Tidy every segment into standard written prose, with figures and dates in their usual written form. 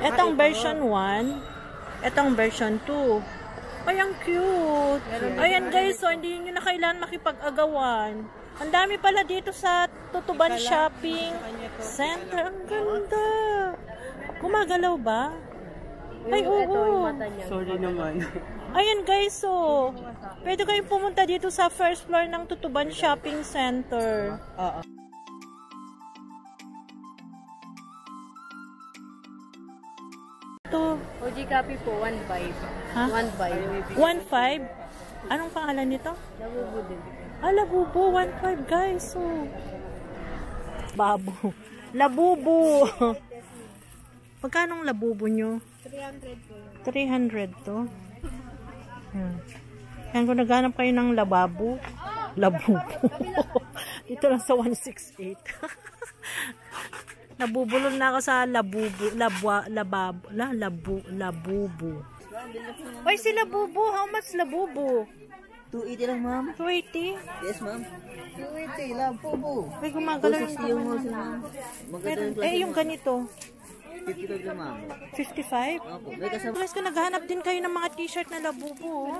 Etong version 1. Etong version 2. Ay, ang cute. Ayan guys, so hindi nyo na kailangan makipag-agawan. Ang dami pala dito sa Tutuban Shopping Center. Ang ganda. Gumagalaw ba? Ay, oo. Sorry naman. Ayan guys, so pwede kayong pumunta dito sa first floor ng Tutuban Shopping Center. Ito. OG copy po, 1.5. Ha? 1.5. 1.5? Anong pangalan nito? Labubo din. Labubo. 1.5 guys. So, babo. Labubo. Magkanong labubo nyo? 300 po. 300 to. Yan, kung naghanap kayo ng lababo. Labubo. Dito lang sa 168. Nabubulol na ako sa labubo. Labubo. Oy, si labubo. How much labubo? 280 lang, ma'am. 280? Yes, ma'am. 280 lang po po. Ay, gumagalaw yung 260 yung house, ma'am. Maganda yung klase. yung ganito. 55 lang, ma'am. 55? Opo. May kasama. Guys, kung naghahanap din kayo ng mga t-shirt na labubo,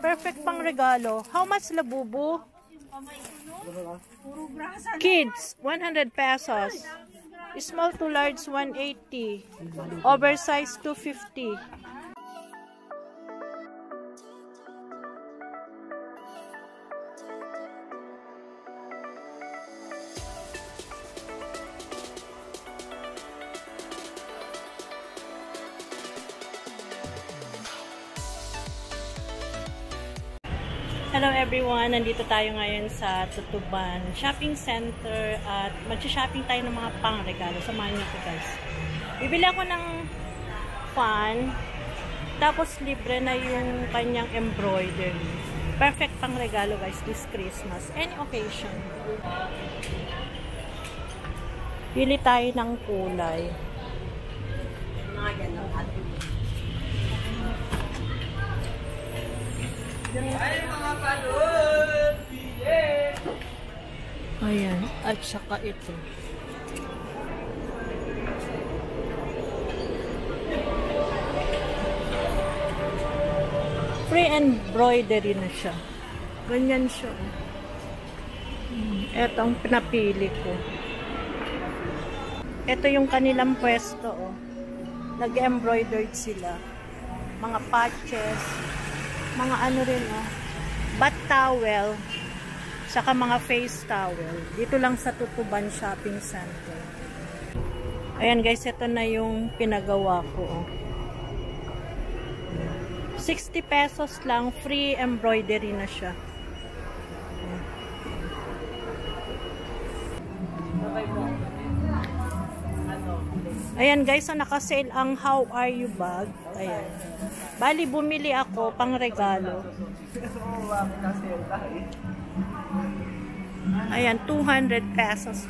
perfect pang regalo. How much labubo? Kids, 100 pesos. Small to large, 180. Oversized, 250. Hello everyone! Nandito tayo ngayon sa Tutuban Shopping Center at mag-shopping tayo ng mga pang-regalo. Samahan niyo ko guys. Bibili ako ng fan, tapos libre na yung kanyang embroidery. Perfect pang-regalo guys this Christmas. Any occasion. Pili tayo ng kulay. Ayan, at saka ito. Free embroidery na siya. Ganyan siya. Ito ang pinapili ko. Ito yung kanilang pwesto. Nag-embroidered sila. Mga patches. Mga ano rin, bath towel, saka mga face towel. Dito lang sa Tutuban Shopping Center. Ayan guys, ito na yung pinagawa ko. 60 pesos lang, free embroidery na siya. Ayan guys, so naka-sale ang How Are You bag. Ayan. Bali, bumili ako pang regalo. Ayan, 200 pesos.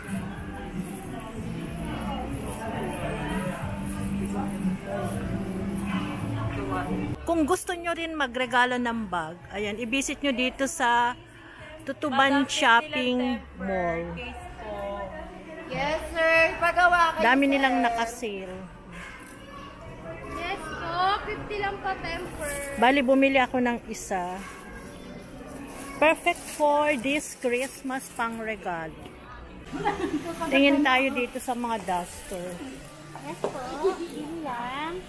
Kung gusto nyo rin magregalo ng bag, ayan, i-visit nyo dito sa Tutuban Shopping Mall. Yes, sir. Pagawa kayo. Dami nilang naka-sale. Yes po. 50 lang pa temper. Bali, bumili ako ng isa. Perfect for this Christmas pang regalo. Tingin tayo dito sa mga duster. Yes po. Yun lang.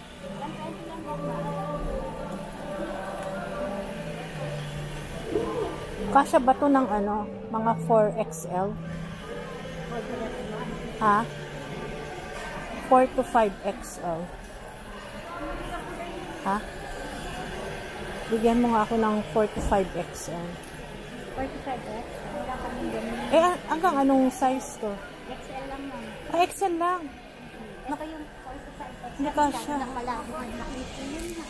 Kasya ba to ng ano? Mga 4XL? Ha? 4 to 5XL. Ha? Bigyan mo nga ako ng 4 to 5XL. 4 to 5X? Wala kaming ganun. Hanggang anong size to? XL lang lang. XL lang. Baka yung 4 to 5X. Hindi kasya. Malabo ang nakita yun na.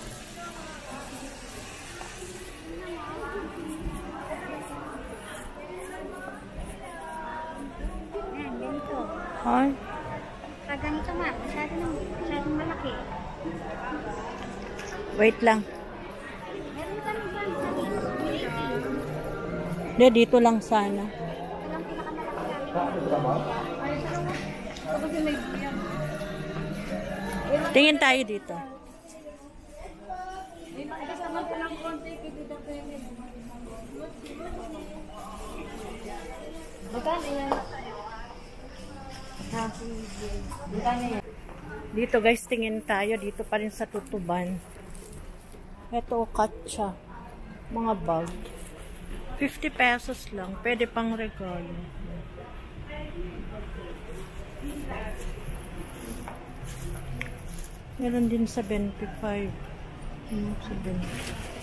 Yan, ganito. Ay. Pag ganito nga, masyadong malaki. Wait lang. Meron kami ba? Hindi, dito lang sana. Walang pinakamalaki namin. Tingin tayo dito. Dito guys, tingin tayo. Dito pa rin sa Tutuban. Ito, katsa. Mga bag. 50 pesos lang. Pwede pang regalo. Meron din sa 25. Sa 25.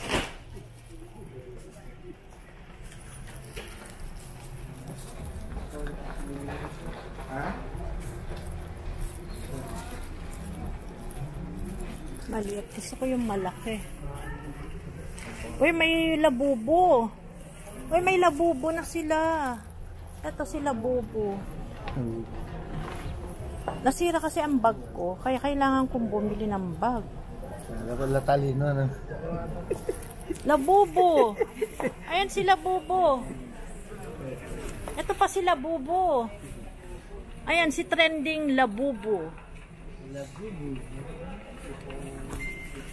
Maliit. Gusto ko yung malaki. Uy, may labubo. Uy, may labubo na sila. Ito si labubo. Nasira kasi ang bag ko. Kaya kailangan kong bumili ng bag. Wala talino na. Labubo. Ayan si labubo. Ito pa si labubo. Ayan si trending labubo.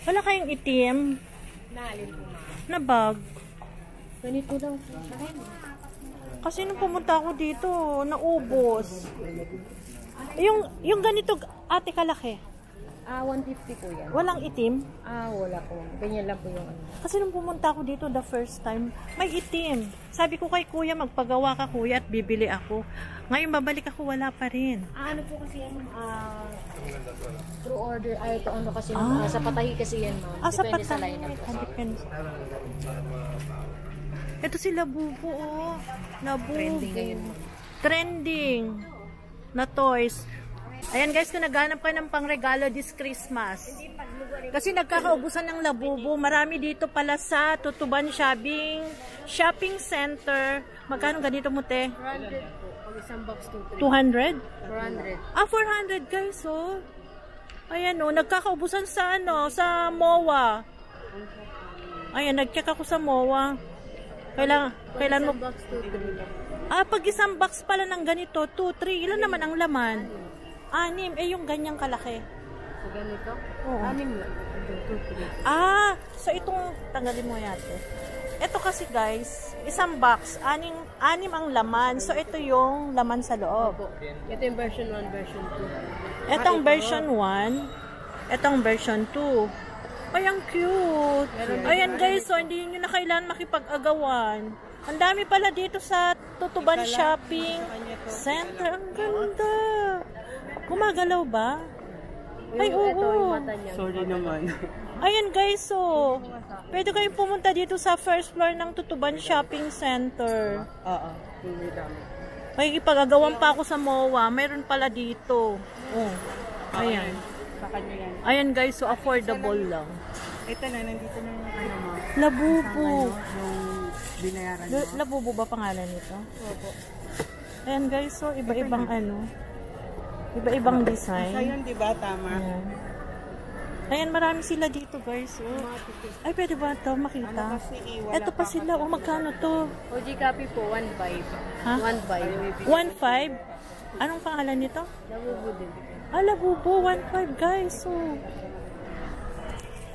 Wala kayong itim na bag. Ganito lang. Kasi nung pumunta ako dito, naubos. Yung ganito, ate kalaki. 150 po yan. Walang itim? Wala po. Ganyan lang po yung ano. Kasi nung pumunta ako dito the first time, may itim. Sabi ko kay kuya, magpagawa ka kuya at bibili ako. Ngayon babalik ako, wala pa rin. Ano po kasi yan, through order, ito ano kasi, sa patahi kasi yan, ma'am. Sa Depende sa patahi. lineup. Depende. Ito si Labubo, oh. Labubo. Trending ngayon. Trending na toys. Ayan guys, kung naghanap ka ng pangregalo this Christmas. Kasi nagkakaubusan ng Labubo. Marami dito pala sa Tutuban Shopping Center. Magkano ganito mo, te? 400 po. Pag isang box 200? 400. 400 guys, oh. Ayan, oh. Nagkakaubusan sa, sa MOA. Ayan, nag-check ako sa MOA. Kailan mo? Box 2, 3. Pag isang box pala ng ganito, 2, 3. Ilan naman ang laman? 6. Yung ganyang kalaki. So, ganito? Oo. 6 lang. 2, 3. So itong, tanggalin mo yate. Ito kasi guys, isang box, 6 ang laman. So ito yung laman sa loob. Ito yung version 1, version 2. Itong version 1, itong version 2. Ay, ang cute. Ayan guys, so hindi nyo na kailangan makipag-agawan. Ang dami pala dito sa Tutuban Shopping Center. Ang ganda. Gumagalaw ba? Ay, oo. Sorry naman. Ayan guys, so pwede kayong pumunta dito sa first floor ng Tutuban Shopping Center. Makikipag-agawan pa ako sa MOA. Mayroon pala dito. Oh. Ayan. Ayan guys, so affordable lang. Ito na, nandito na yung ano mo. Labubo. Yung binayaran mo. Labubo ba pangalan nito? Opo. Ayan guys, so iba-ibang iba-ibang design. Isa yun, diba? Tama. Ayan. Ayan, marami sila dito guys. Oh. Ay, pwede ba ito makita? Ito pa sila. Oh, magkano to? OG copy po, 1.5. Ha? 1.5. 1.5? Anong pangalan nito? Labubo din. Labubo, 1.5 guys. So,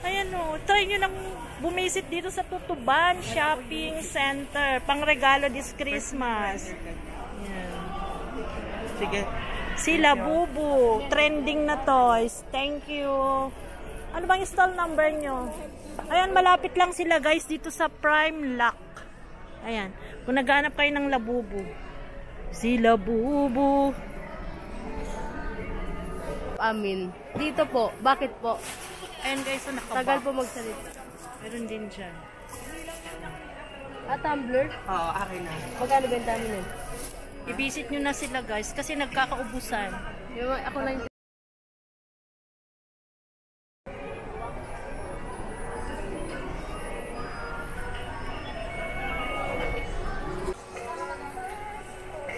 ayan o, try nyo lang bumisit dito sa Tutuban Shopping Center. Pangregalo this Christmas. Ayan. Sige. Si Labubo, trending na toys. Thank you. Ano bang stall number nyo? Ayan, malapit lang sila guys dito sa Prime Lock. Ayan, kung naghanap kayo ng Labubo. Si Labubo. Amin. Dito po. Bakit po? Ayan guys, so nakabox. Tagal po magsalita. Meron din dyan. Tumbler? Oo, akin na. Magkano benta mo nun? I-visit nyo na sila guys kasi nagkakaubusan. Ako lang.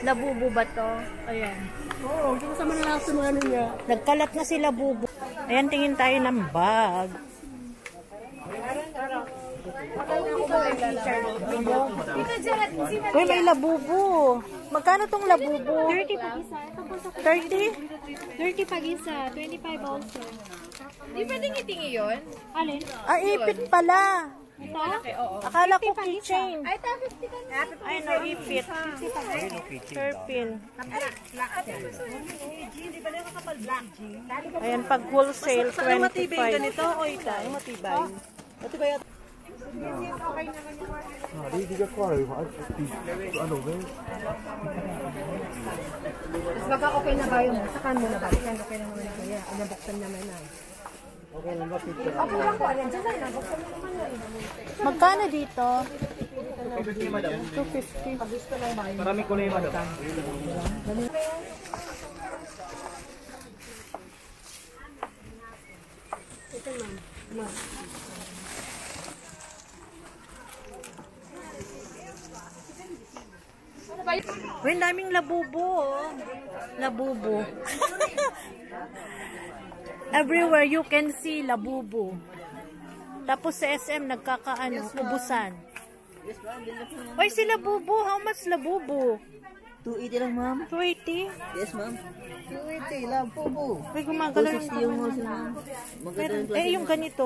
Labubo ba to? Ayan. Oo, kasama na lang sa mga ano niya. Nagkalat na si Labubo. Ayan, tingin tayo ng bag. Uy, may Labubo. Magkano tong Labubo? 30 pag isa. 30? 30 pag isa. 25 also. Di pwedeng itingi yun? Alin? Ah, ipit pala. Ito? Oo. Akala ko keychain. Ay, ta 50 ka na. Ay, no, ipit. Hairpin. Ayan, pag wholesale, 25. ganito o ita? Matibay. Matibay at... Mas baka okay na ba yun? Sakan mo na ba? Yan, okay na naman na kaya. Nabuksan naman na. Okay lang ba, picture? Okay lang po. Ayan, dyan lang. Nabuksan mo naman na. Magkano dito? 250. Pag gusto lang ba? Marami ko na yung madam. Uy, ang daming labubo, oh. Labubo. Everywhere you can see labubo. Tapos sa SM, nagkakaano, ubusan. Uy, si labubo. How much labubo? 280 lang, ma'am. 280? Yes, ma'am. 280 lang po po. Uy, gumagalaw yung 260 yung wholesale, ma'am. Pero, Maganda yung yung ganito.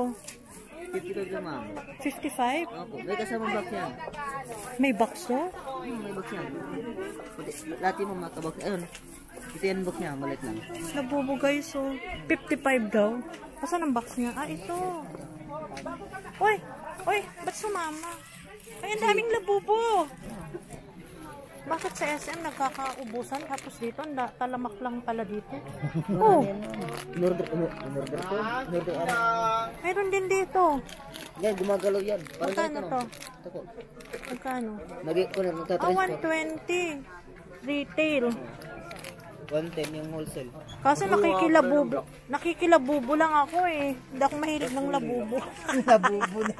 55 lang, ma'am. 55? Opo, may kasamang box yan. May box to? May box yan. Lahat yung mga kabox. Ayun. Ito yan box niya, maliit lang. Labubo guys, oh. 55 daw. Asan ang box niya? Ah, ito. Uy! Uy! Ba't sumama? Ay, ang daming labubo! Bakit sa SM nagkakaubusan? Tapos dito, talamak lang pala dito. Oh! In-order ko. In-order ano. Meron din dito. Yan, gumagalaw yan. Magkano to? Ito po. Magkano? Nagtatransport. Ah, 120. Retail. 110 yung wholesale. Kaso nakikilabubo. Nakikilabubo lang ako eh. Hindi ako mahilig ng labubo. Labubo na.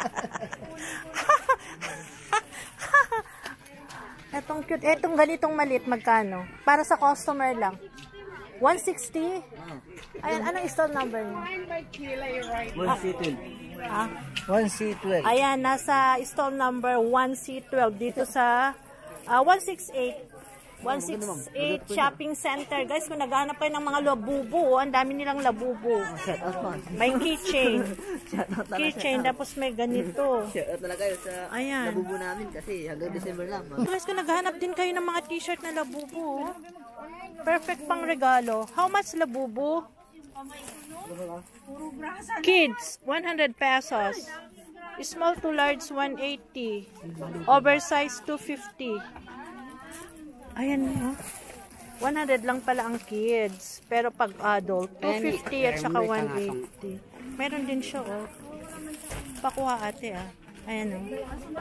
Etong cute. Etong ganitong maliit, magkano? Para sa customer lang. 160? Ayan, anong store number niyo? 1C12. Ah? 1C12. Ayan, nasa stall number 1C12 dito sa 168. 168 Shopping Center. Guys, kung naghahanap kayo ng mga labubo, ang dami nilang labubo. Shout out man. May keychain. Shout out talaga. Keychain, tapos may ganito. Shout out talaga yun sa Ayan. labubo namin kasi hanggang December lang. Guys, kung naghahanap din kayo ng mga t-shirt na labubo, perfect pang regalo. How much labubo? Kids, 100 pesos. Small to large, 180. Oversize, 250. Ayan, oh. 100 lang pala ang kids. Pero pag adult, 250 at saka 180. Meron din siya, oh. Pakuha ate, ah. Ayan, oh.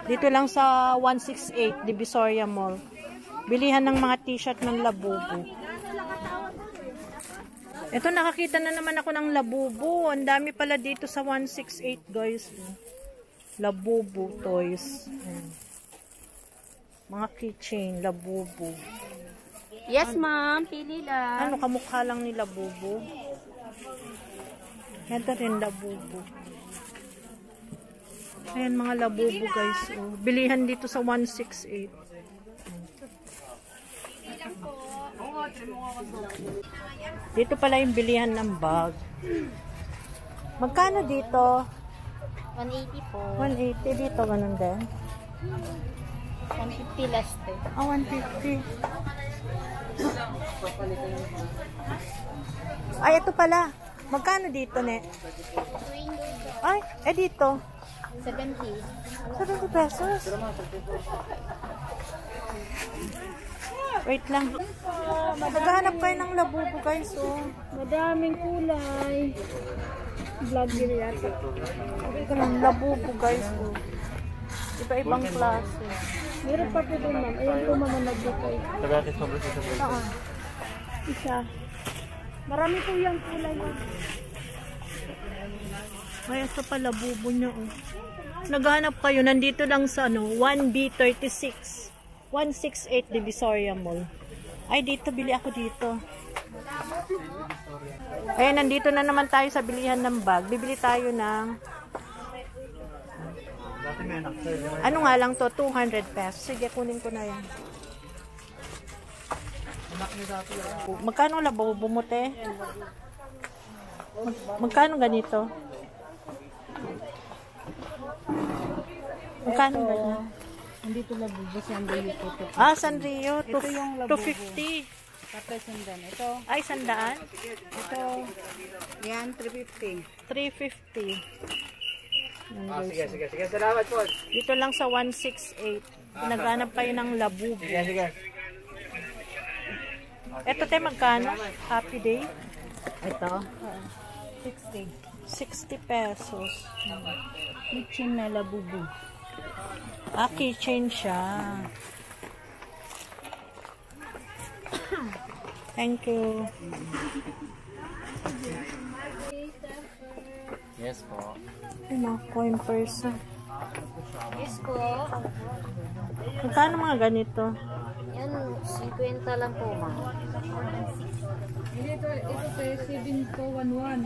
Dito lang sa 168, Divisoria Mall. Bilihan ng mga t-shirt ng labubo. Ito, nakakita na naman ako ng labubo. Ang dami pala dito sa 168, guys. Labubo toys. Ayan. Mga keychain, labubo. Yes, ma'am. Pili lang. Ano, kamukha lang ni labubo. Ito rin labubo. Ayan, mga labubo, guys. Oh. Bilihan dito sa 168. Dito pala yung bilihan ng bag. Magkano dito? 180 po. 180 dito, ganun din. 150 last eh. Ah, 150. Ay, ito pala. Magkano dito, ne? Ay, dito. 70. 70 pesos. Wait lang. Naghahanap kayo ng labubo, guys. Oh. Madaming kulay. Vlogger yata. Ganun, labubo, guys. Oh. Iba-ibang klase. Meron pa po doon, ma'am. Ayan po, ma'am, nagbukay. Tagatis mabalik sa buhay. Oo. Isa. Marami po yung kulay, ma'am. Ay, ito pa labubo nyo. Oh. Naghahanap kayo. Nandito lang sa 1B36. 168 Divisoria Mall. Ay, dito. Bili ako dito. Ayan, nandito na naman tayo sa bilihan ng bag. Bibili tayo ng... Ano nga lang to? 200 pesos. Sige, kunin ko na yan. Magkano labubo mo, te? Magkano ganito? Magkano ganito? Hindi ito labubo, Sanrio po ito. Ah, Sanrio. Ito yung labubo. 250. Tapos sundan. Ito, Ay, 100? ito, yan, 350. 350. Sige. Salamat po. Dito lang sa 168. Naghanap kayo ng labubo. Sige. Ito tayo magkano? Happy Day? Ito, 60. 60 pesos. Kitchen na labubo. Ah, keychain siya. Thank you. Yes po. Ay, mga coin person. Yes po. Magkano mga ganito? Yan, 50 lang po, ma'am. Ito po, 7,411.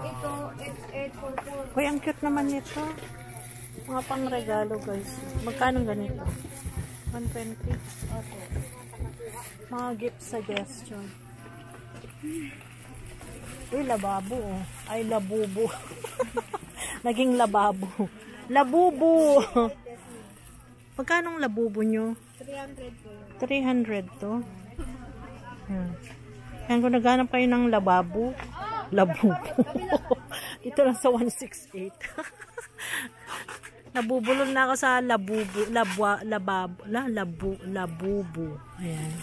Ito, 844. Uy, ang cute naman nito. Mga pang regalo, guys. Magkano ganito? 120. Mga gift suggestion. Uy, lababo, oh. Ay, labubo. Naging lababo. Labubo! Magkano ang labubo nyo? 300 po. 300 to. Yan, kung naghanap kayo ng lababo, labubo. Dito lang sa 168. Nabubulol na ako sa labubo, labubo. Ayan.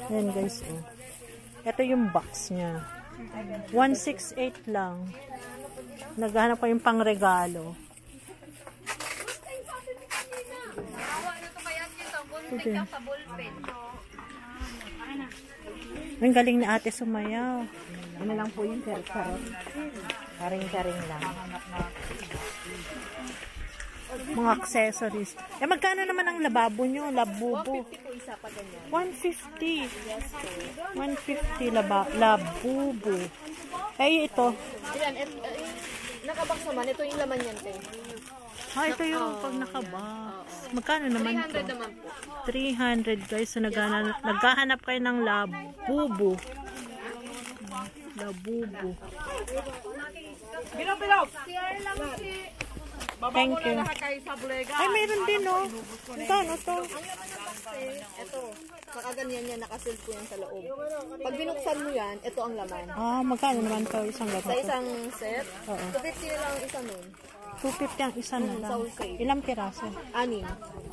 Ayan guys, oh. Ito yung box niya. 168 lang. Naghanap kayong pang regalo. Sige. Ang galing ni ate sumayaw. Ano lang po yung karot. Karing-karing lang. Mga accessories. Eh, magkano naman ang lababo nyo? Labubo. 150 po isa pa ganyan. 150. Yes po. 150 labubo. Eh, ito. Ayan, nakabox naman. Ito yung laman yan, te. Ah, ito yung pag nakabox. Magkano naman to? 300 naman po. 300 guys. So, naghahanap kayo ng labubo. Labubo. Thank you. Ay, mayroon din, oh. Magkano to? Ito, nakaganyan yan, nakasil po yan sa loob. Pag binuksan mo yan, ito ang laman. Ah, magkano naman to? Isang Sa ganito. isang set, Oo. 250 na lang ang isa nun. 250 ang isa na Sa lang. wholesale. Ilang piraso? 6.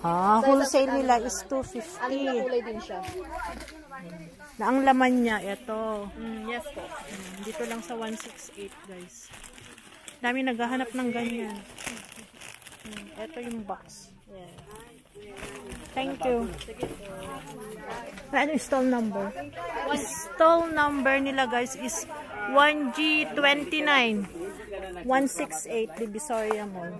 Ah, wholesale nila is 6 na 250. kulay din siya. Na ang laman niya, ito. Yes po. Dito lang sa 168, guys. Dami naghahanap ng ganyan. Ito yung box. Yeah. Thank you. Ano yung stall number? Stall number nila, guys, is 1G29. 168, Divisoria Mall.